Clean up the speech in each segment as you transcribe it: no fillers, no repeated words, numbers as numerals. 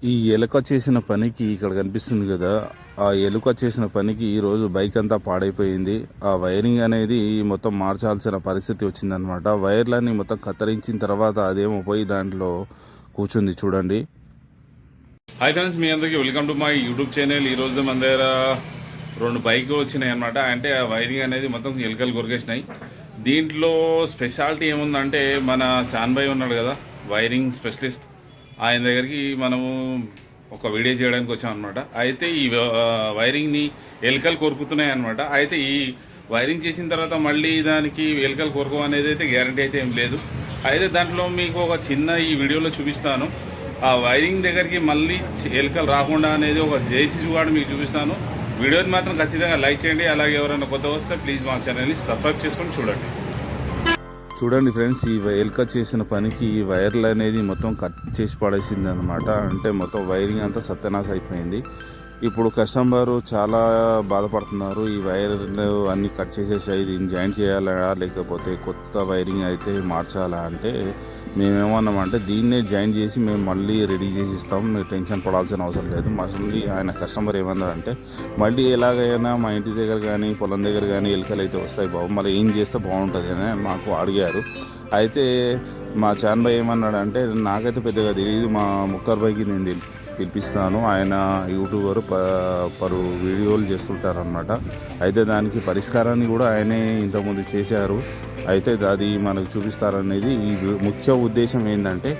ఈ ఎలుక చేసిన పనికి ఇక్కడ కనిపిస్తుంది కదా, ఆ ఎలుక చేసిన పనికి ఈరోజు బైక్ అంతా పాడైపోయింది. ఆ వైరింగ్ అనేది మొత్తం మార్చాల్సిన పరిస్థితి వచ్చిందనమాట. వైర్లన్నీ మొత్తం కత్తిరించిన తర్వాత అదేమో పోయి దాంట్లో కూర్చుంది చూడండి. హాయ్ ఫ్రెండ్స్, మీ అందరికీ welcome to my YouTube channel. ఈరోజు మన దగ్గర 2 బైక్లు వచ్చినాయి అనమాట. అంటే ఆ వైరింగ్ అనేది మొత్తం ఎలుకలు కొరికేసినాయి. దీంట్లో స్పెషాలిటీ ఏముందంటే, మన చాన్బాయ్ ఉన్నాడు కదా వైరింగ్ స్పెషలిస్ట్, ఆయన దగ్గరికి మనము ఒక వీడియో చేయడానికి వచ్చాం అనమాట. అయితే ఈ వైరింగ్ని ఎలుకలు కొరుకుతున్నాయి అనమాట. అయితే ఈ వైరింగ్ చేసిన తర్వాత మళ్ళీ దానికి ఎలుకలు కొరకు అనేది అయితే గ్యారంటీ అయితే ఏం లేదు. అయితే దాంట్లో మీకు ఒక చిన్న ఈ వీడియోలో చూపిస్తాను. ఆ వైరింగ్ దగ్గరికి మళ్ళీ ఎలుకలు రాకుండా అనేది ఒక జేసీ కూడా మీకు చూపిస్తాను. వీడియోని మాత్రం ఖచ్చితంగా లైక్ చేయండి. అలాగే ఎవరైనా కొత్త వస్తే ప్లీజ్ మా ఛానల్ని సబ్స్క్రైబ్ చేసుకొని చూడండి. చూడండి ఫ్రెండ్స్, ఈ ఎలుక చేసిన పనికి ఈ వైర్లు అనేది మొత్తం కట్ చేసి పడేసింది అనమాట. అంటే మొత్తం వైరింగ్ అంతా సత్యనాశ అయిపోయింది. ఇప్పుడు కస్టమరు చాలా బాధపడుతున్నారు. ఈ వైర్లు అన్నీ కట్ చేసేసాయి, దీన్ని జాయింట్ చేయాలా లేకపోతే కొత్త వైరింగ్ అయితే మార్చాలా అంటే, మేమేమన్నామంటే దీన్నే జాయింట్ చేసి మేము మళ్ళీ రెడీ చేసి ఇస్తాం, మీరు టెన్షన్ పడాల్సిన అవసరం లేదు. మళ్ళీ ఆయన కస్టమర్ ఏమన్నారంటే, మళ్ళీ ఎలాగైనా మా ఇంటి దగ్గర కానీ పొలం దగ్గర కానీ ఎలుకలు అయితే వస్తాయి బాబు, మళ్ళీ ఏం చేస్తే బాగుంటుంది అని మాకు అడిగారు. అయితే మా చాన్బాయ్ ఏమన్నాడంటే, నాకైతే పెద్దగా తెలియదు, మా ముక్తార్ బాయ్కి నేను పిలిపిస్తాను, ఆయన యూట్యూబర్ పరు వీడియోలు చేస్తుంటారనమాట. అయితే దానికి పరిష్కారాన్ని కూడా ఆయనే ఇంతకుముందు చేశారు. అయితే అది మనకు చూపిస్తారనేది ఈ ముఖ్య ఉద్దేశం. ఏంటంటే,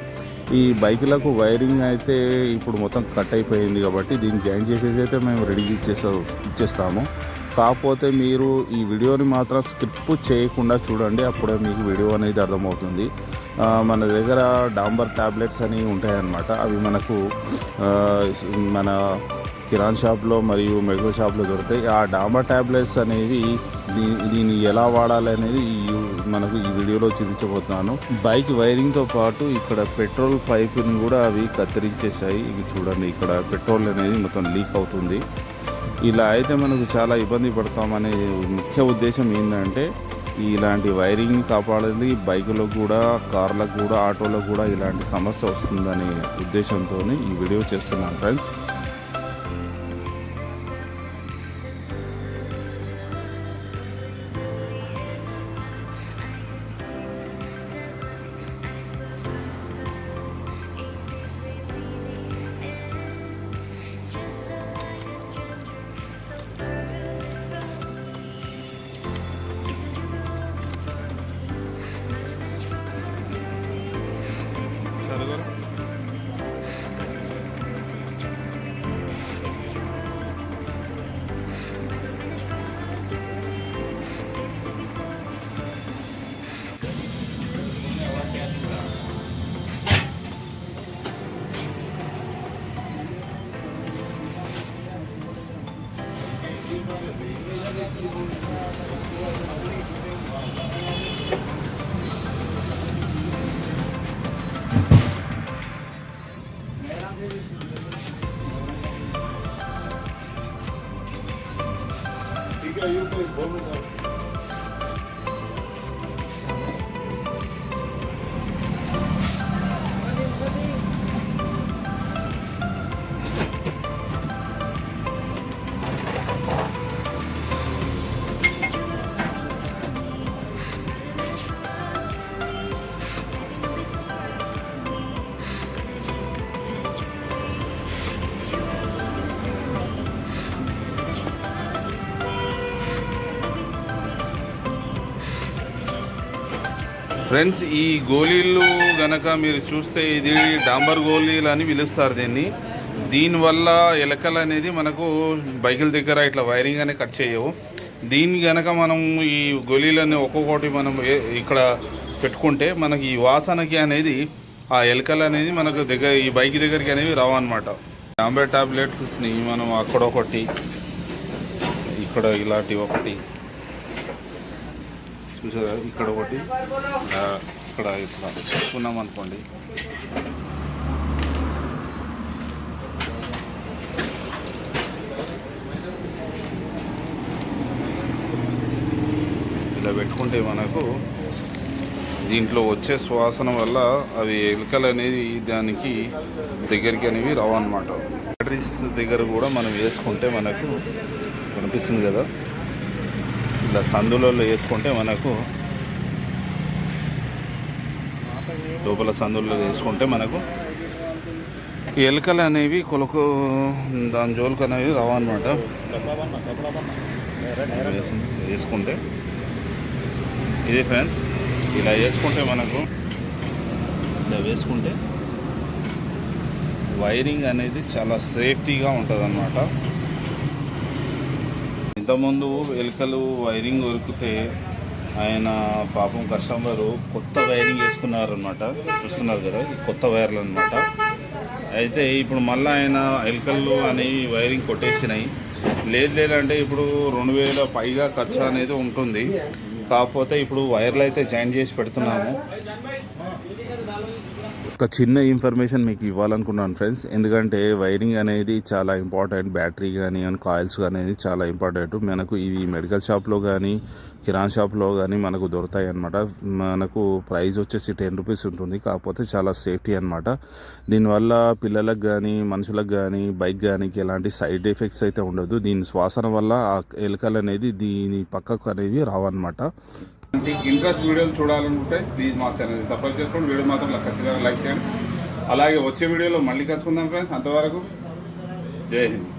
ఈ బైకులకు వైరింగ్ అయితే ఇప్పుడు మొత్తం కట్ అయిపోయింది కాబట్టి దీన్ని జాయిన్ చేసేసి అయితే మేము రెడీ ఇచ్చేస్తాము. కాకపోతే మీరు ఈ వీడియోని మాత్రం స్కిప్ చేయకుండా చూడండి, అప్పుడే మీకు వీడియో అనేది అర్థమవుతుంది. మన దగ్గర డాంబర్ ట్యాబ్లెట్స్ అని ఉంటాయన్నమాట. అవి మనకు మన కిరాణా షాప్లో మరియు మెడికల్ షాప్లో దొరుకుతాయి. ఆ డాంబర్ ట్యాబ్లెట్స్ అనేవి దీన్ని ఎలా వాడాలి అనేది మనకు ఈ వీడియోలో చూపించబోతున్నాను. బైక్ వైరింగ్తో పాటు ఇక్కడ పెట్రోల్ పైపుని కూడా అవి కత్తిరించేసాయి. ఇవి చూడండి, ఇక్కడ పెట్రోల్ అనేది మొత్తం లీక్ అవుతుంది. ఇలా అయితే మనకు చాలా ఇబ్బంది పడతామనే ముఖ్య ఉద్దేశం ఏంటంటే, ఇలాంటి వైరింగ్ కాపాడాలి. బైకులకు కూడా, కార్లకు కూడా, ఆటోలకు కూడా ఇలాంటి సమస్య వస్తుందనే ఉద్దేశంతో ఈ వీడియో చేస్తున్నాను ఫ్రెండ్స్. ఫ్రెండ్స్, ఈ గోళీలు గనక మీరు చూస్తే, ఇది డాంబర్ గోళీలు అని పిలుస్తారు దీన్ని. దీనివల్ల ఎలకలు అనేది మనకు బైకుల దగ్గర ఇట్లా వైరింగ్ అనేది కట్ చేయవు. దీన్ని గనక మనం ఈ గోళీలని ఒక్కొక్కటి మనం ఇక్కడ పెట్టుకుంటే మనకి ఈ వాసనకి అనేది ఆ ఎలకలు అనేది మనకు దగ్గర ఈ బైక్ దగ్గరికి అనేవి రావన్నమాట. డాంబర్ టాబ్లెట్స్ని మనం అక్కడ ఒకటి, ఇక్కడ ఇలాంటి ఒకటి చూసారా, ఇక్కడ ఒకటి, ఇక్కడ ఇట్లా పెట్టుకున్నాం అనుకోండి, ఇలా పెట్టుకుంటే మనకు దీంట్లో వచ్చే సువాసన వల్ల అవి ఎలుకలు అనేది దానికి దగ్గరికి అనేవి రావు అన్నమాట. బ్యాటరీస్ దగ్గర కూడా మనం వేసుకుంటే మనకు కనిపిస్తుంది కదా, ఇలా సందులలో వేసుకుంటే మనకు లోపల సందులలో వేసుకుంటే మనకు ఈ ఎలుకలు అనేవి కొలకు దాని జోలుకు అనేవి రావు అన్నమాట. వేసుకుంటే ఇది ఫ్రెండ్స్, ఇలా వేసుకుంటే మనకు ఇలా వేసుకుంటే వైరింగ్ అనేది చాలా సేఫ్టీగా ఉంటుంది అన్నమాట. ఇంతకుముందు ఎలుకలు వైరింగ్ ఉరికితే ఆయన పాపం కస్టమరు కొత్త వైరింగ్ వేసుకున్నారనమాట. చూస్తున్నారు కదా, ఈ కొత్త వైర్లు అనమాట. అయితే ఇప్పుడు మళ్ళీ ఆయన ఎలుకలు అనేవి వైరింగ్ కొట్టేసినాయి. లేదంటే ఇప్పుడు 2000 పైగా ఖర్చు అనేది ఉంటుంది. కాకపోతే ఇప్పుడు వైర్లు అయితే జాయిన్ చేసి పెడుతున్నాము. ఒక చిన్న ఇన్ఫర్మేషన్ మీకు ఇవ్వాలనుకున్నాను ఫ్రెండ్స్, ఎందుకంటే వైరింగ్ అనేది చాలా ఇంపార్టెంట్. బ్యాటరీ కానీ కాయిల్స్ అనేది చాలా ఇంపార్టెంట్. మనకు ఇవి మెడికల్ షాప్లో కానీ కిరాణా షాప్లో కానీ మనకు దొరుకుతాయి అన్నమాట. మనకు ప్రైస్ వచ్చేసి 10 రూపీస్ ఉంటుంది. కాకపోతే చాలా సేఫ్టీ అన్నమాట. దీనివల్ల పిల్లలకు కానీ మనుషులకు కానీ బైక్ కానీ ఎలాంటి సైడ్ ఎఫెక్ట్స్ అయితే ఉండదు. దీని శ్వాసన వల్ల ఆ ఎలుకలు అనేది దీని పక్కకు అనేవి రావన్నమాట. ఇంట్రెస్ట్ వీడియోలు చూడాలనుకుంటే ప్లీజ్ మా ఛానల్ సబ్స్క్రైబ్ చేసుకోండి. వీడియో మాత్రం ఖచ్చితంగా లైక్ చేయండి. అలాగే వచ్చే వీడియోలో మళ్ళీ కలుసుకుందాం ఫ్రెండ్స్. అంతవరకు జై హింద్.